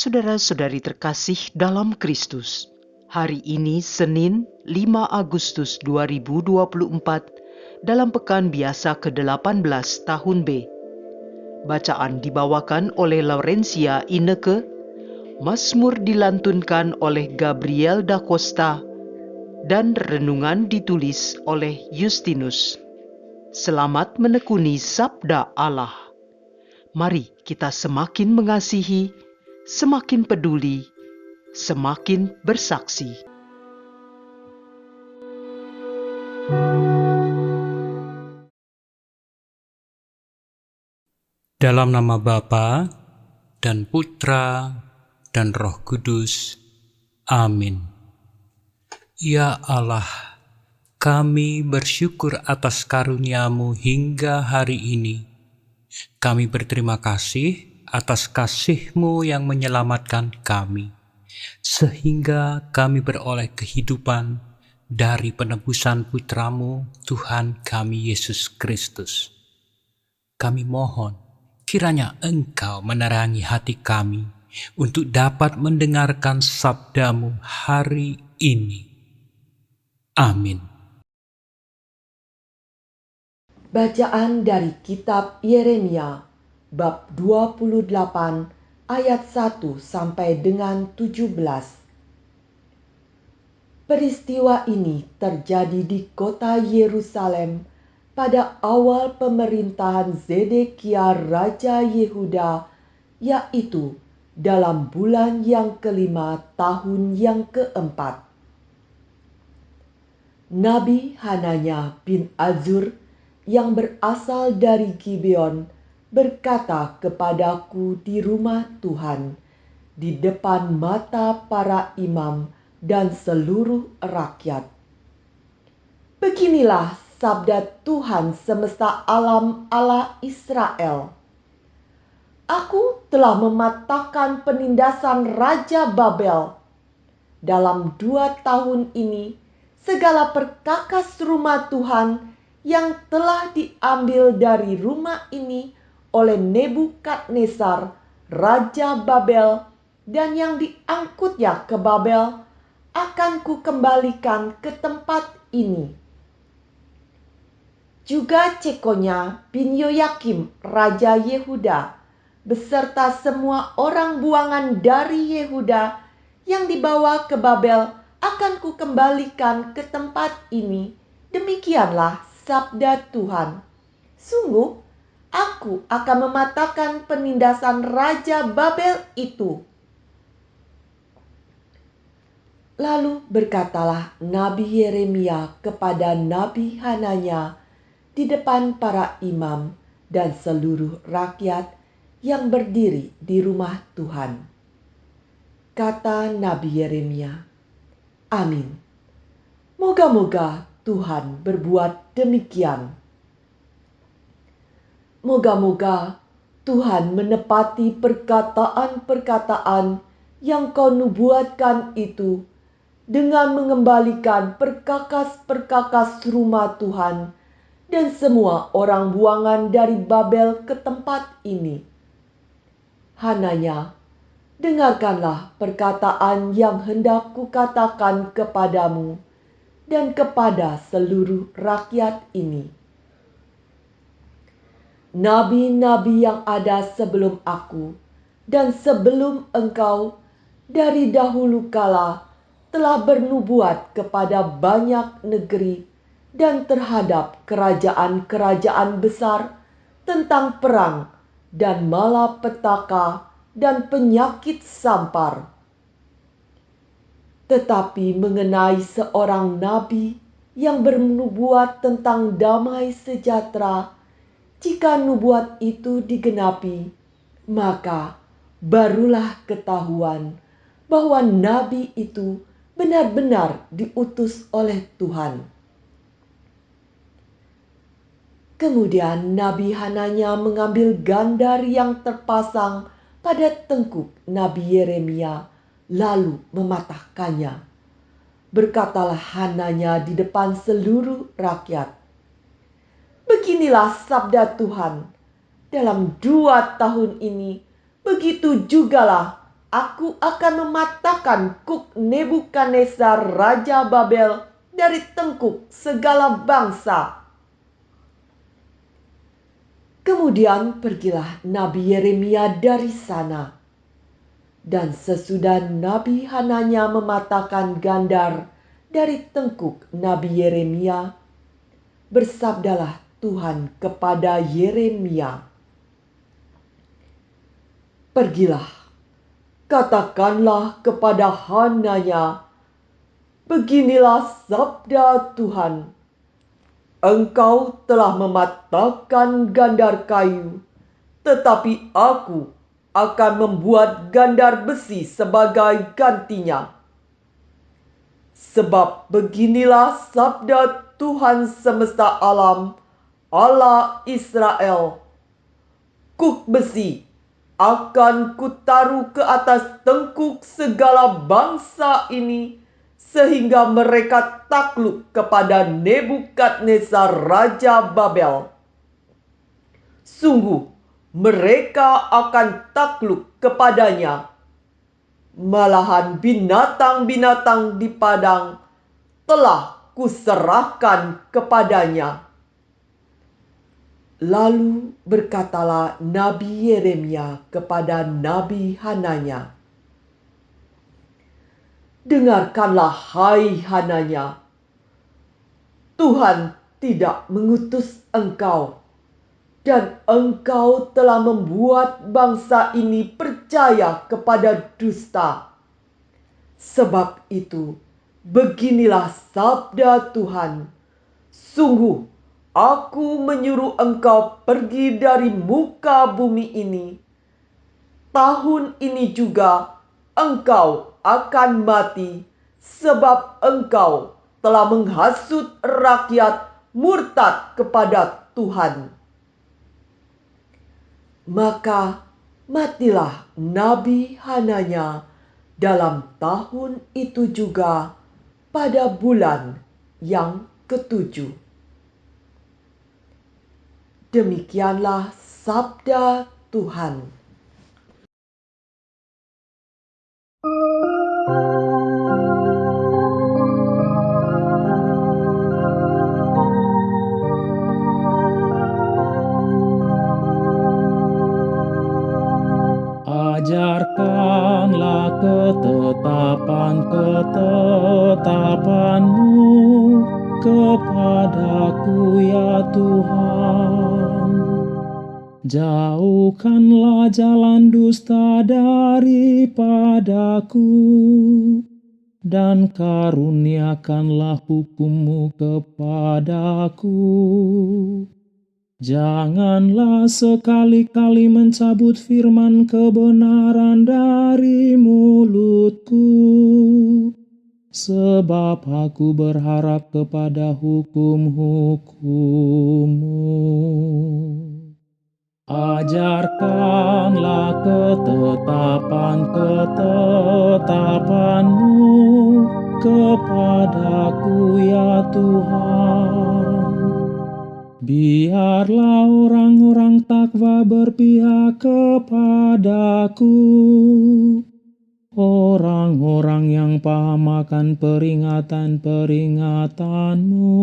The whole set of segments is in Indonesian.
Saudara-saudari terkasih dalam Kristus, hari ini Senin 5 Agustus 2024 dalam pekan biasa ke-18 tahun B. Bacaan dibawakan oleh Laurencia Ineke, Mazmur dilantunkan oleh Gabriel da Costa, dan renungan ditulis oleh Justinus. Selamat menekuni sabda Allah. Mari kita semakin mengasihi, semakin peduli, semakin bersaksi. Dalam nama Bapa dan Putra dan Roh Kudus. Amin. Ya Allah, kami bersyukur atas karunia-Mu hingga hari ini. Kami berterima kasih atas kasih-Mu yang menyelamatkan kami, sehingga kami beroleh kehidupan dari penebusan Putra-Mu, Tuhan kami Yesus Kristus. Kami mohon, kiranya Engkau menerangi hati kami untuk dapat mendengarkan sabda-Mu hari ini. Amin. Bacaan dari kitab Yeremia bab 28 ayat 1 sampai dengan 17. Peristiwa ini terjadi di kota Yerusalem pada awal pemerintahan Zedekia Raja Yehuda, yaitu dalam bulan yang kelima tahun yang keempat. Nabi Hananya bin Azur yang berasal dari Gibeon berkata kepadaku di rumah Tuhan, di depan mata para imam dan seluruh rakyat. Beginilah sabda Tuhan semesta alam Allah Israel. Aku telah mematahkan penindasan Raja Babel. Dalam 2 tahun ini, segala perkakas rumah Tuhan yang telah diambil dari rumah ini oleh Nebukadnezar, Raja Babel, dan yang diangkutnya ke Babel, akan kukembalikan ke tempat ini. Juga Cekonya bin Yoyakim, Raja Yehuda, beserta semua orang buangan dari Yehuda yang dibawa ke Babel akan kukembalikan ke tempat ini. Demikianlah sabda Tuhan. Sungguh, aku akan mematahkan penindasan Raja Babel itu. Lalu berkatalah Nabi Yeremia kepada Nabi Hananya di depan para imam dan seluruh rakyat yang berdiri di rumah Tuhan. Kata Nabi Yeremia, amin. Moga-moga Tuhan berbuat demikian. Moga-moga Tuhan menepati perkataan-perkataan yang kau nubuatkan itu dengan mengembalikan perkakas-perkakas rumah Tuhan dan semua orang buangan dari Babel ke tempat ini. Hananya, dengarkanlah perkataan yang hendak kukatakan kepadamu dan kepada seluruh rakyat ini. Nabi-nabi yang ada sebelum aku dan sebelum engkau dari dahulu kala telah bernubuat kepada banyak negeri dan terhadap kerajaan-kerajaan besar tentang perang dan malapetaka dan penyakit sampar. Tetapi mengenai seorang nabi yang bernubuat tentang damai sejahtera, jika nubuat itu digenapi, maka barulah ketahuan bahwa nabi itu benar-benar diutus oleh Tuhan. Kemudian Nabi Hananya mengambil gandar yang terpasang pada tengkuk Nabi Yeremia, lalu mematahkannya. Berkatalah Hananya di depan seluruh rakyat, beginilah sabda Tuhan, dalam 2 tahun ini, begitu jugalah aku akan mematahkan kuk Nebukadnezar Raja Babel dari tengkuk segala bangsa. Kemudian pergilah Nabi Yeremia dari sana. Dan sesudah Nabi Hananya mematahkan gandar dari tengkuk Nabi Yeremia, bersabdalah Tuhan kepada Yeremia, "Pergilah, katakanlah kepada Hananya, beginilah sabda Tuhan, engkau telah mematahkan gandar kayu, tetapi aku akan membuat gandar besi sebagai gantinya. Sebab beginilah sabda Tuhan semesta alam, Allah Israel, kuk besi akan kutaruh ke atas tengkuk segala bangsa ini, sehingga mereka takluk kepada Nebukadnezar Raja Babel. Sungguh, mereka akan takluk kepadanya. Malahan binatang-binatang di padang telah kuserahkan kepadanya." Lalu berkatalah Nabi Yeremia kepada Nabi Hananya, "Dengarkanlah, hai Hananya, Tuhan tidak mengutus engkau, dan engkau telah membuat bangsa ini percaya kepada dusta. Sebab itu, beginilah sabda Tuhan, sungguh aku menyuruh engkau pergi dari muka bumi ini. Tahun ini juga engkau akan mati, sebab engkau telah menghasut rakyat murtad kepada Tuhan." Maka matilah Nabi Hananya dalam tahun itu juga pada bulan yang ketujuh. Demikianlah sabda Tuhan. Ajarkanlah ketetapan-ketetapan-Mu kepadaku ya Tuhan. Jauhkanlah jalan dusta daripadaku, dan karuniakanlah hukum-Mu kepadaku. Janganlah sekali-kali mencabut firman kebenaran dari mulutku, sebab aku berharap kepada hukum-Hukum-Mu. Ajarkanlah ketetapan-ketetapan-Mu kepadaku ya Tuhan. Biarlah orang-orang takwa berpihak kepadaku, orang-orang yang paham akan peringatan-peringatan-Mu.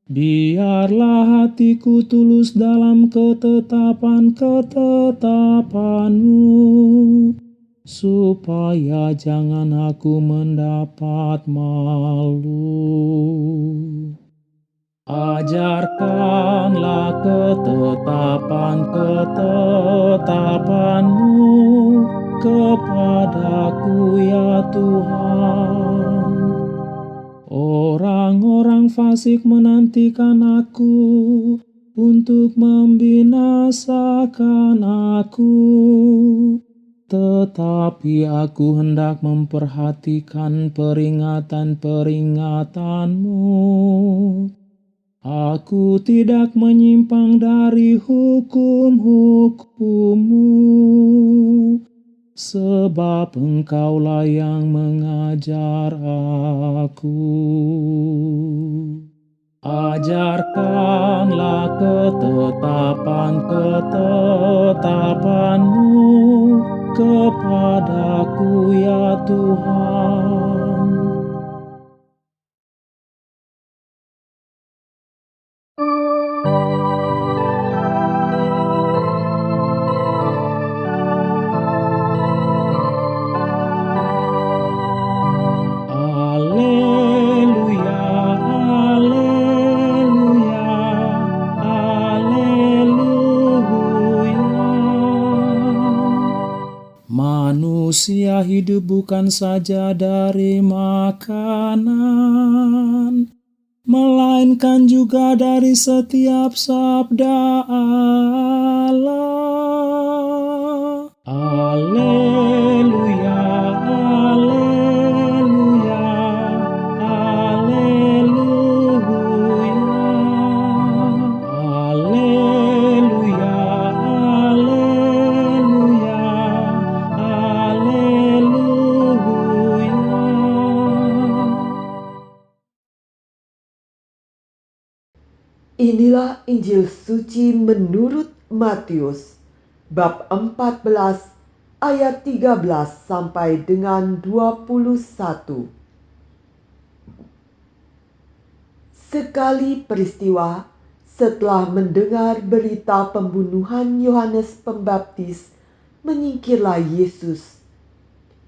Biarlah hatiku tulus dalam ketetapan-ketetapan-Mu, supaya jangan aku mendapat malu. Ajarkanlah ketetapan-ketetapan-Mu kepadaku ya Tuhan. Orang-orang fasik menantikan aku untuk membinasakan aku, tetapi aku hendak memperhatikan peringatan-peringatan-Mu. Aku tidak menyimpang dari hukum-Hukum-Mu, sebab Engkaulah yang mengajar aku. Ajarkanlah ketetapan-ketetapan-Mu kepadaku ya Tuhan. Haleluya, haleluya, haleluya. Manusia hidup bukan saja dari makanan, melainkan juga dari setiap sabda Allah. Haleluya, haleluya, haleluya. Haleluya, haleluya, haleluya. Inilah Injil suci menurut Matius, bab 14 ayat 13 sampai dengan 21. Sekali peristiwa, setelah mendengar berita pembunuhan Yohanes Pembaptis, menyingkirlah Yesus.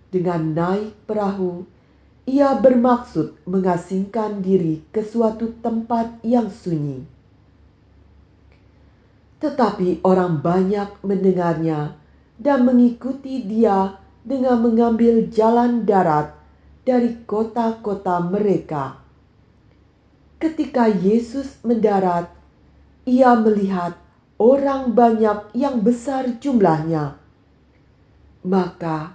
Dengan naik perahu, ia bermaksud mengasingkan diri ke suatu tempat yang sunyi. Tetapi orang banyak mendengarnya dan mengikuti dia dengan mengambil jalan darat dari kota-kota mereka. Ketika Yesus mendarat, ia melihat orang banyak yang besar jumlahnya. Maka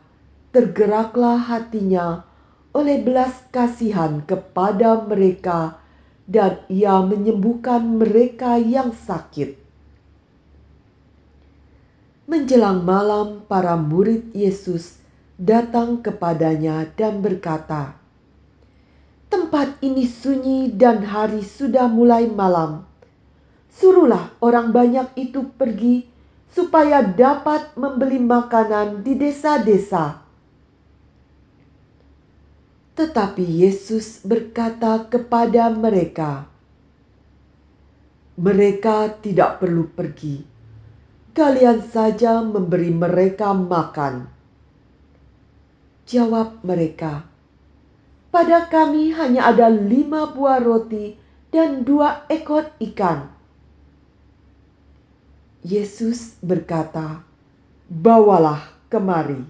tergeraklah hatinya oleh belas kasihan kepada mereka, dan ia menyembuhkan mereka yang sakit. Menjelang malam, para murid Yesus datang kepadanya dan berkata, "Tempat ini sunyi dan hari sudah mulai malam. Suruhlah orang banyak itu pergi supaya dapat membeli makanan di desa-desa." Tetapi Yesus berkata kepada mereka, "Mereka tidak perlu pergi. Kalian saja memberi mereka makan." Jawab mereka, "Pada kami hanya ada 5 buah roti dan 2 ekor ikan." Yesus berkata, "Bawalah kemari."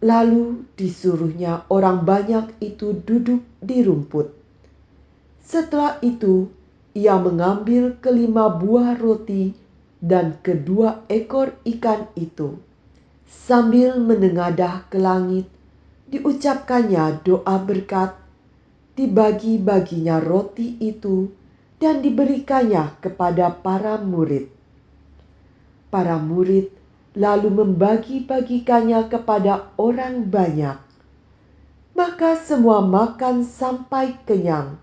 Lalu disuruhnya orang banyak itu duduk di rumput. Setelah itu, ia mengambil ke-5 buah roti dan ke-2 ekor ikan itu. Sambil menengadah ke langit, diucapkannya doa berkat, dibagi-baginya roti itu, dan diberikannya kepada para murid. Para murid lalu membagi-bagikannya kepada orang banyak. Maka semua makan sampai kenyang.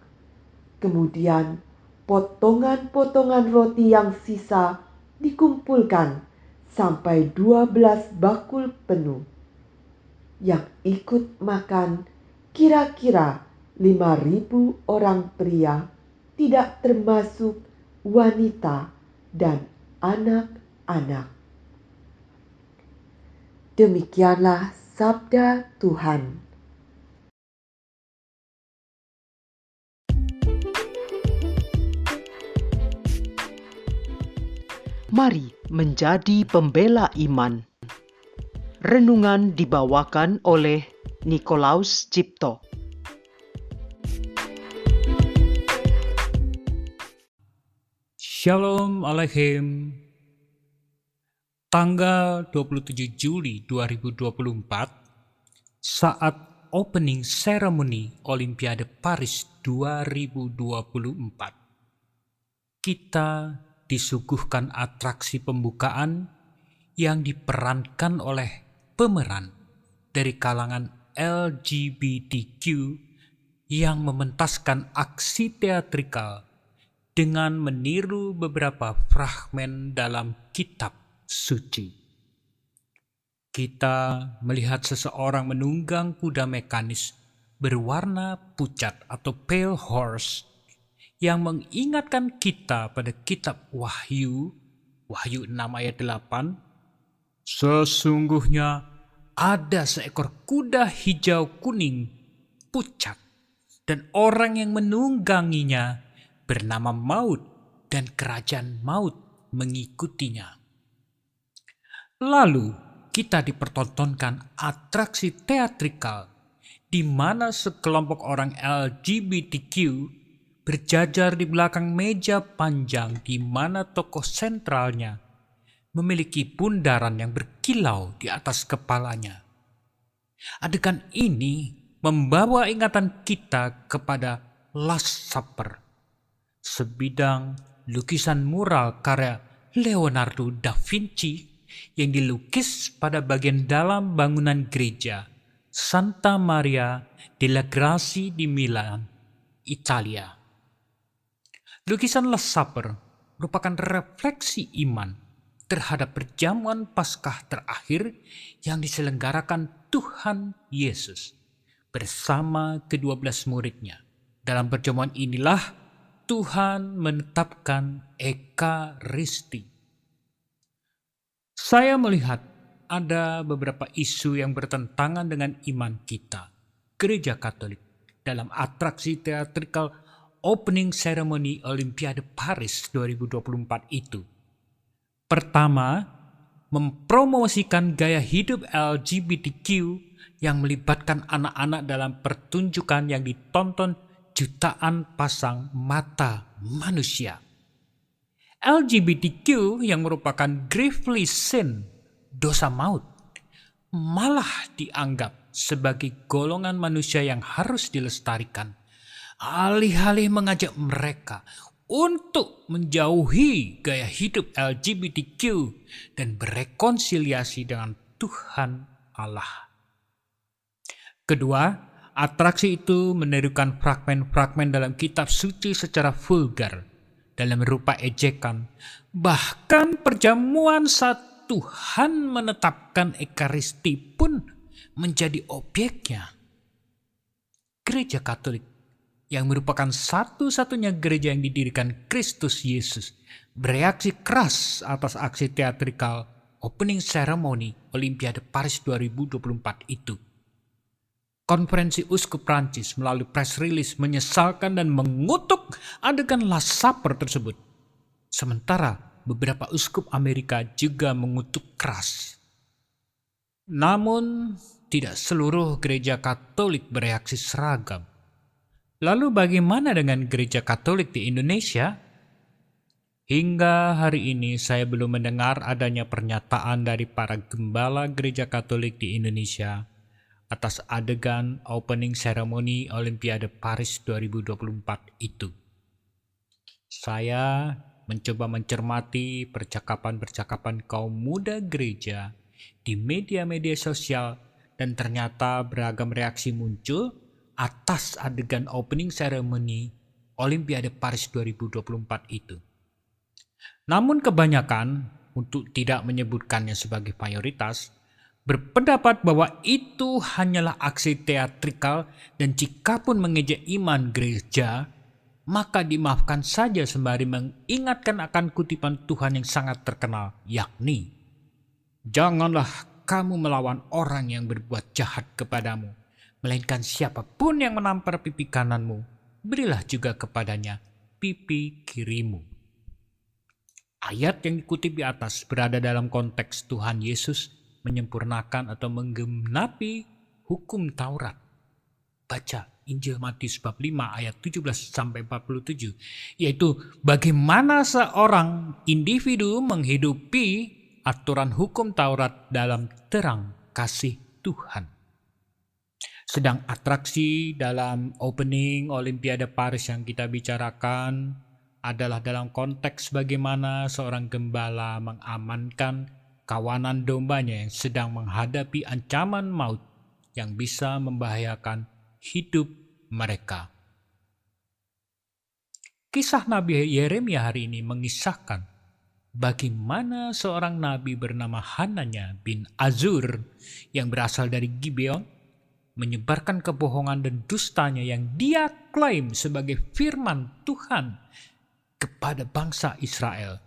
Kemudian potongan-potongan roti yang sisa dikumpulkan sampai 12 bakul penuh. Yang ikut makan kira-kira 5.000 orang pria, tidak termasuk wanita dan anak-anak. Demikianlah sabda Tuhan. Mari menjadi pembela iman. Renungan dibawakan oleh Nikolaus Cipto. Shalom Aleichem. Tanggal 27 Juli 2024, saat opening ceremony Olimpiade Paris 2024, kita disuguhkan atraksi pembukaan yang diperankan oleh pemeran dari kalangan LGBTQ yang mementaskan aksi teatrikal dengan meniru beberapa fragmen dalam kitab suci. kita melihat seseorang menunggang kuda mekanis berwarna pucat atau pale horse yang mengingatkan kita pada kitab Wahyu 6 ayat 8, sesungguhnya ada seekor kuda hijau kuning pucat dan orang yang menungganginya bernama Maut dan kerajaan Maut mengikutinya. Lalu kita dipertontonkan atraksi teatrikal di mana sekelompok orang LGBTQ berjajar di belakang meja panjang di mana tokoh sentralnya memiliki bundaran yang berkilau di atas kepalanya. Adegan ini membawa ingatan kita kepada Last Supper, sebidang lukisan mural karya Leonardo da Vinci yang dilukis pada bagian dalam bangunan gereja Santa Maria della Grazie di Milan, Italia. Lukisan Last Supper merupakan refleksi iman terhadap perjamuan Paskah terakhir yang diselenggarakan Tuhan Yesus bersama ke-12 muridnya. Dalam perjamuan inilah Tuhan menetapkan Ekaristi. Saya melihat ada beberapa isu yang bertentangan dengan iman kita, Gereja Katolik, dalam atraksi teatrikal opening ceremony Olimpiade Paris 2024 itu. Pertama, mempromosikan gaya hidup LGBTQ yang melibatkan anak-anak dalam pertunjukan yang ditonton jutaan pasang mata manusia. LGBTQ yang merupakan gravely sin, dosa maut, malah dianggap sebagai golongan manusia yang harus dilestarikan, alih-alih mengajak mereka untuk menjauhi gaya hidup LGBTQ dan berrekonsiliasi dengan Tuhan Allah. Kedua, atraksi itu menirukan fragmen-fragmen dalam kitab suci secara vulgar, dalam rupa ejekan, bahkan perjamuan saat Tuhan menetapkan Ekaristi pun menjadi objeknya. Gereja Katolik yang merupakan satu-satunya gereja yang didirikan Kristus Yesus bereaksi keras atas aksi teatrikal opening ceremony Olimpiade Paris 2024 itu. Konferensi Uskup Prancis melalui press release menyesalkan dan mengutuk adegan Last Supper tersebut. Sementara beberapa uskup Amerika juga mengutuk keras. Namun tidak seluruh gereja Katolik bereaksi seragam. Lalu bagaimana dengan gereja Katolik di Indonesia? Hingga hari ini saya belum mendengar adanya pernyataan dari para gembala gereja Katolik di Indonesia atas adegan opening ceremony Olimpiade Paris 2024 itu. Saya mencoba mencermati percakapan-percakapan kaum muda gereja di media-media sosial dan ternyata beragam reaksi muncul atas adegan opening ceremony Olimpiade Paris 2024 itu. Namun kebanyakan, untuk tidak menyebutkannya sebagai mayoritas, berpendapat bahwa itu hanyalah aksi teatrikal dan jikapun mengejek iman gereja, maka dimaafkan saja sembari mengingatkan akan kutipan Tuhan yang sangat terkenal, yakni, "Janganlah kamu melawan orang yang berbuat jahat kepadamu, melainkan siapapun yang menampar pipi kananmu, berilah juga kepadanya pipi kirimu." Ayat yang dikutip di atas berada dalam konteks Tuhan Yesus menyempurnakan atau menggenapi hukum Taurat. Baca Injil Matius bab 5 ayat 17-47, yaitu bagaimana seorang individu menghidupi aturan hukum Taurat dalam terang kasih Tuhan. Sedang atraksi dalam opening Olimpiade Paris yang kita bicarakan adalah dalam konteks bagaimana seorang gembala mengamankan kawanan dombanya yang sedang menghadapi ancaman maut yang bisa membahayakan hidup mereka. Kisah Nabi Yeremia hari ini mengisahkan bagaimana seorang nabi bernama Hananya bin Azur yang berasal dari Gibeon menyebarkan kebohongan dan dustanya yang dia klaim sebagai firman Tuhan kepada bangsa Israel.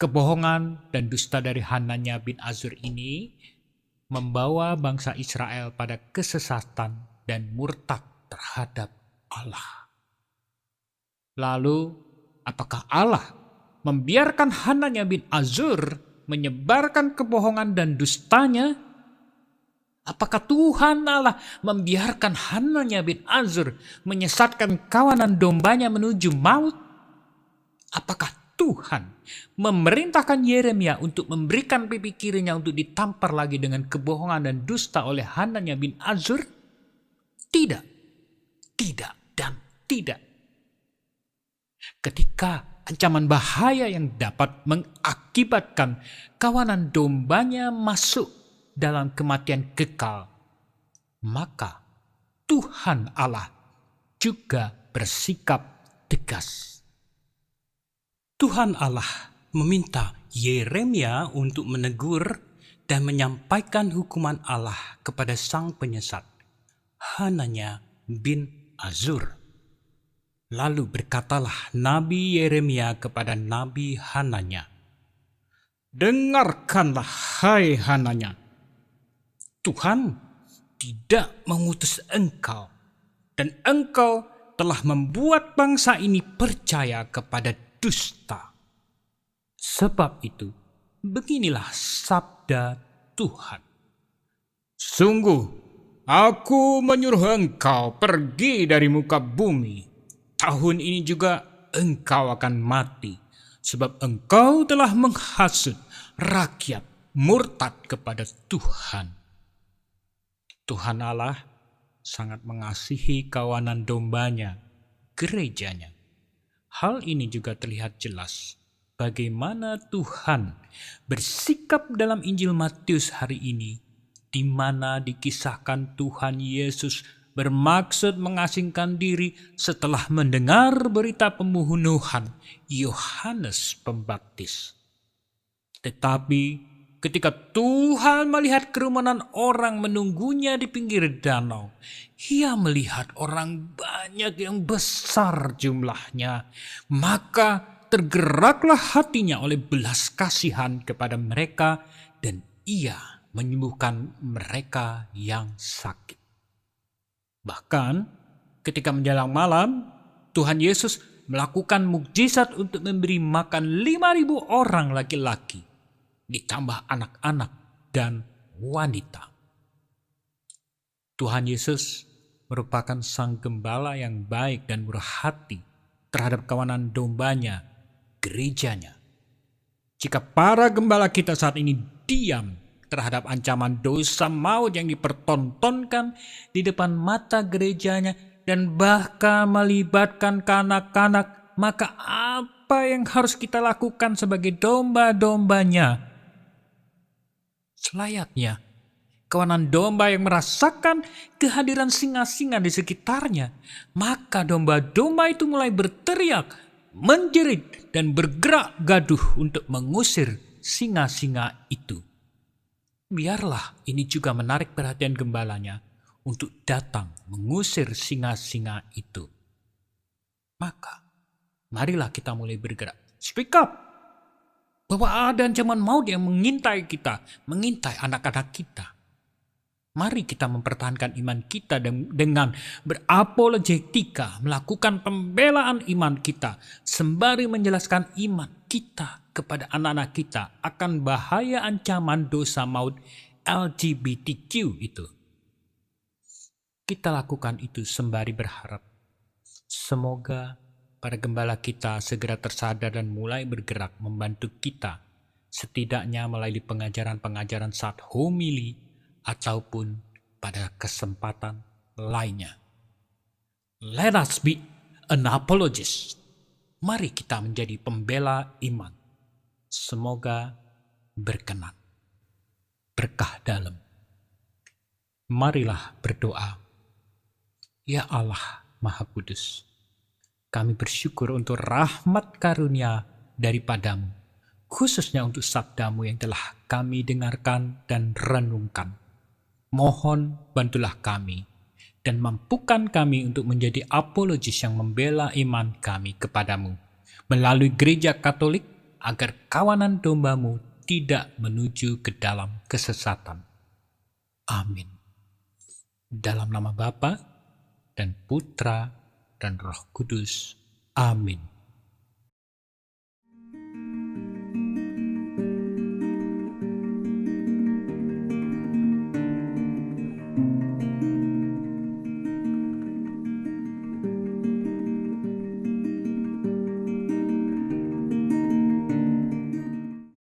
Kebohongan dan dusta dari Hananya bin Azur ini membawa bangsa Israel pada kesesatan dan murtad terhadap Allah. Lalu, apakah Allah membiarkan Hananya bin Azur menyebarkan kebohongan dan dustanya? Apakah Tuhan Allah membiarkan Hananya bin Azur menyesatkan kawanan dombanya menuju maut? Apakah Tuhan memerintahkan Yeremia untuk memberikan pipi kirinya untuk ditampar lagi dengan kebohongan dan dusta oleh Hananya bin Azur? Tidak, tidak, dan tidak. Ketika ancaman bahaya yang dapat mengakibatkan kawanan dombanya masuk dalam kematian kekal, maka Tuhan Allah juga bersikap tegas. Tuhan Allah meminta Yeremia untuk menegur dan menyampaikan hukuman Allah kepada sang penyesat, Hananya bin Azur. Lalu berkatalah Nabi Yeremia kepada Nabi Hananya, "Dengarkanlah, hai Hananya, Tuhan tidak mengutus engkau, dan engkau telah membuat bangsa ini percaya kepada dusta. Sebab itu, beginilah sabda Tuhan. Sungguh, aku menyuruh engkau pergi dari muka bumi. Tahun ini juga engkau akan mati, sebab engkau telah menghasut rakyat murtad kepada Tuhan." Tuhan Allah sangat mengasihi kawanan dombanya, gerejanya. Hal ini juga terlihat jelas bagaimana Tuhan bersikap dalam Injil Matius hari ini, di mana dikisahkan Tuhan Yesus bermaksud mengasingkan diri setelah mendengar berita pembunuhan Yohanes Pembaptis. Tetapi ketika Tuhan melihat kerumunan orang menunggunya di pinggir danau, Ia melihat orang banyak yang besar jumlahnya, maka tergeraklah hatinya oleh belas kasihan kepada mereka, dan Ia menyembuhkan mereka yang sakit. Bahkan ketika menjelang malam, Tuhan Yesus melakukan mukjizat untuk memberi makan 5.000 orang laki-laki, ditambah anak-anak dan wanita. Tuhan Yesus merupakan sang gembala yang baik dan murah hati terhadap kawanan dombanya, gerejanya. Jika para gembala kita saat ini diam terhadap ancaman dosa maut yang dipertontonkan di depan mata gerejanya dan bahkan melibatkan kanak-kanak, maka apa yang harus kita lakukan sebagai domba-dombanya? Selayaknya kawanan domba yang merasakan kehadiran singa-singa di sekitarnya, maka domba-domba itu mulai berteriak, menjerit, dan bergerak gaduh untuk mengusir singa-singa itu. Biarlah ini juga menarik perhatian gembalanya untuk datang mengusir singa-singa itu. Maka, marilah kita mulai bergerak. Speak up! Bahwa ada ancaman maut yang mengintai kita, mengintai anak-anak kita. Mari kita mempertahankan iman kita dengan berapologetika, melakukan pembelaan iman kita, sembari menjelaskan iman kita kepada anak-anak kita akan bahaya ancaman dosa maut LGBTQ itu. Kita lakukan itu sembari berharap semoga para gembala kita segera tersadar dan mulai bergerak membantu kita, setidaknya melalui pengajaran-pengajaran saat homili ataupun pada kesempatan lainnya. Let us be an apologist. Mari kita menjadi pembela iman. Semoga berkenan. Berkah dalam. Marilah berdoa. Ya Allah Maha Kudus, kami bersyukur untuk rahmat karunia daripadamu, khususnya untuk sabdamu yang telah kami dengarkan dan renungkan. Mohon bantulah kami dan mampukan kami untuk menjadi apologis yang membela iman kami kepadamu melalui gereja Katolik, agar kawanan dombamu tidak menuju ke dalam kesesatan. Amin. Dalam nama Bapa dan Putra dan Roh Kudus. Amin.